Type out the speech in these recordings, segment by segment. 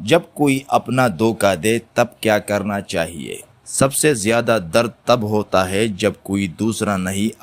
جب کوئی اپنا دھوکہ دے تب کیا کرنا چاہیے؟ سب سے زیادہ درد تب ہوتا ہے جب کوئی دوسرا نہیں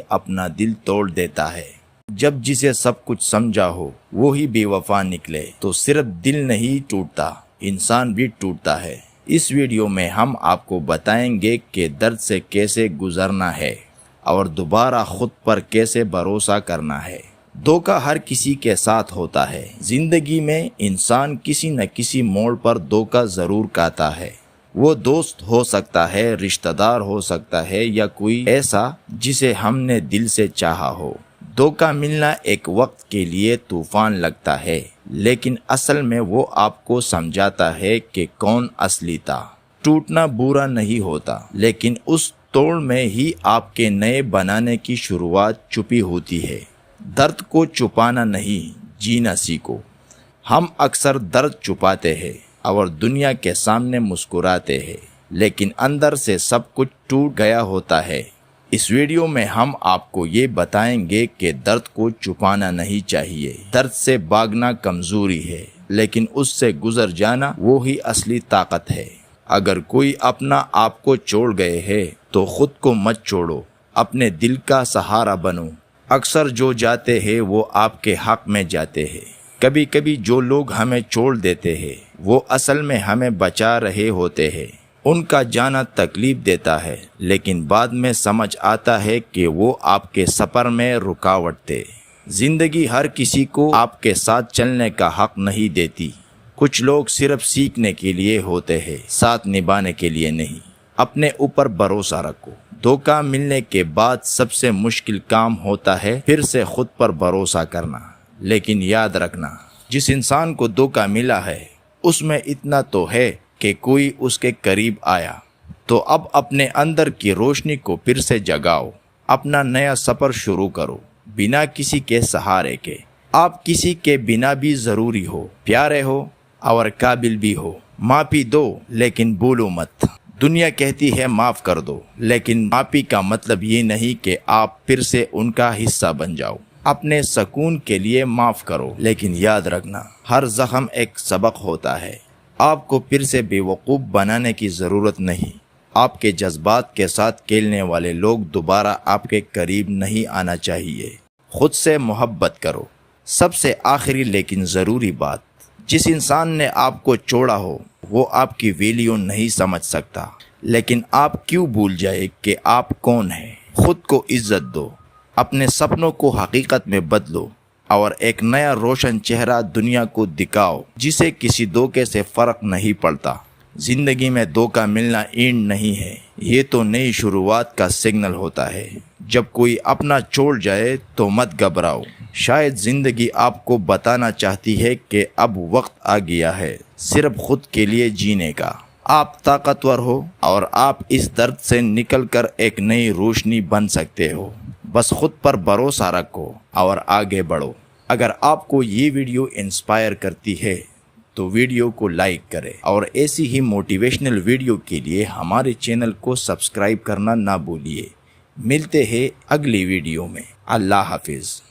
اپنا دل توڑ دیتا ہے۔ جب جسے سب کچھ سمجھا ہو وہی بے وفا نکلے تو صرف دل نہیں ٹوٹتا، انسان بھی ٹوٹتا ہے۔ اس ویڈیو میں ہم آپ کو بتائیں گے کہ درد سے کیسے گزرنا ہے اور دوبارہ خود پر کیسے بھروسہ کرنا ہے۔ دھوکہ ہر کسی کے ساتھ ہوتا ہے۔ زندگی میں انسان کسی نہ کسی موڑ پر دھوکہ ضرور کھاتا ہے۔ وہ دوست ہو سکتا ہے، رشتہ دار ہو سکتا ہے یا کوئی ایسا جسے ہم نے دل سے چاہا ہو۔ دھوکہ ملنا ایک وقت کے لیے طوفان لگتا ہے، لیکن اصل میں وہ آپ کو سمجھاتا ہے کہ کون اصلی تھا۔ ٹوٹنا برا نہیں ہوتا، لیکن اس توڑ میں ہی آپ کے نئے بنانے کی شروعات چھپی ہوتی ہے۔ درد کو چھپانا نہیں، جینا سیکھو۔ ہم اکثر درد چھپاتے ہیں اور دنیا کے سامنے مسکراتے ہیں، لیکن اندر سے سب کچھ ٹوٹ گیا ہوتا ہے۔ اس ویڈیو میں ہم آپ کو یہ بتائیں گے کہ درد کو چھپانا نہیں چاہیے۔ درد سے بھاگنا کمزوری ہے، لیکن اس سے گزر جانا وہی اصلی طاقت ہے۔ اگر کوئی اپنا آپ کو چھوڑ گئے ہے تو خود کو مت چھوڑو، اپنے دل کا سہارا بنو۔ اکثر جو جاتے ہیں وہ آپ کے حق میں جاتے ہیں۔ کبھی کبھی جو لوگ ہمیں چھوڑ دیتے ہیں وہ اصل میں ہمیں بچا رہے ہوتے ہیں۔ ان کا جانا تکلیف دیتا ہے، لیکن بعد میں سمجھ آتا ہے کہ وہ آپ کے سفر میں رکاوٹ تھے۔ زندگی ہر کسی کو آپ کے ساتھ چلنے کا حق نہیں دیتی۔ کچھ لوگ صرف سیکھنے کے لیے ہوتے ہیں، ساتھ نبھانے کے لیے نہیں۔ اپنے اوپر بھروسہ رکھو۔ دھوکہ ملنے کے بعد سب سے مشکل کام ہوتا ہے پھر سے خود پر بھروسہ کرنا۔ لیکن یاد رکھنا، جس انسان کو دھوکہ ملا ہے اس میں اتنا تو ہے کہ کوئی اس کے قریب آیا۔ تو اب اپنے اندر کی روشنی کو پھر سے جگاؤ، اپنا نیا سفر شروع کرو، بنا کسی کے سہارے کے۔ آپ کسی کے بنا بھی ضروری ہو، پیارے ہو اور قابل بھی ہو۔ معافی دو لیکن بھولو مت۔ دنیا کہتی ہے معاف کر دو، لیکن معافی کا مطلب یہ نہیں کہ آپ پھر سے ان کا حصہ بن جاؤ۔ اپنے سکون کے لیے معاف کرو، لیکن یاد رکھنا ہر زخم ایک سبق ہوتا ہے۔ آپ کو پھر سے بے وقوف بنانے کی ضرورت نہیں۔ آپ کے جذبات کے ساتھ کھیلنے والے لوگ دوبارہ آپ کے قریب نہیں آنا چاہیے۔ خود سے محبت کرو۔ سب سے آخری لیکن ضروری بات، جس انسان نے آپ کو چھوڑا ہو وہ آپ کی ویلیو نہیں سمجھ سکتا، لیکن آپ کیوں بھول جائے کہ آپ کون ہیں۔ خود کو عزت دو، اپنے سپنوں کو حقیقت میں بدلو اور ایک نیا روشن چہرہ دنیا کو دکھاؤ جسے کسی دھوکے سے فرق نہیں پڑتا۔ زندگی میں دھوکہ ملنا اینڈ نہیں ہے، یہ تو نئی شروعات کا سگنل ہوتا ہے۔ جب کوئی اپنا چھوڑ جائے تو مت گھبراؤ، شاید زندگی آپ کو بتانا چاہتی ہے کہ اب وقت آ گیا ہے صرف خود کے لیے جینے کا۔ آپ طاقتور ہو اور آپ اس درد سے نکل کر ایک نئی روشنی بن سکتے ہو۔ بس خود پر بھروسہ رکھو اور آگے بڑھو۔ اگر آپ کو یہ ویڈیو انسپائر کرتی ہے تو ویڈیو کو لائک کریں اور ایسی ہی موٹیویشنل ویڈیو کے لیے ہمارے چینل کو سبسکرائب کرنا نہ بھولیے۔ ملتے ہیں اگلی ویڈیو میں۔ اللہ حافظ۔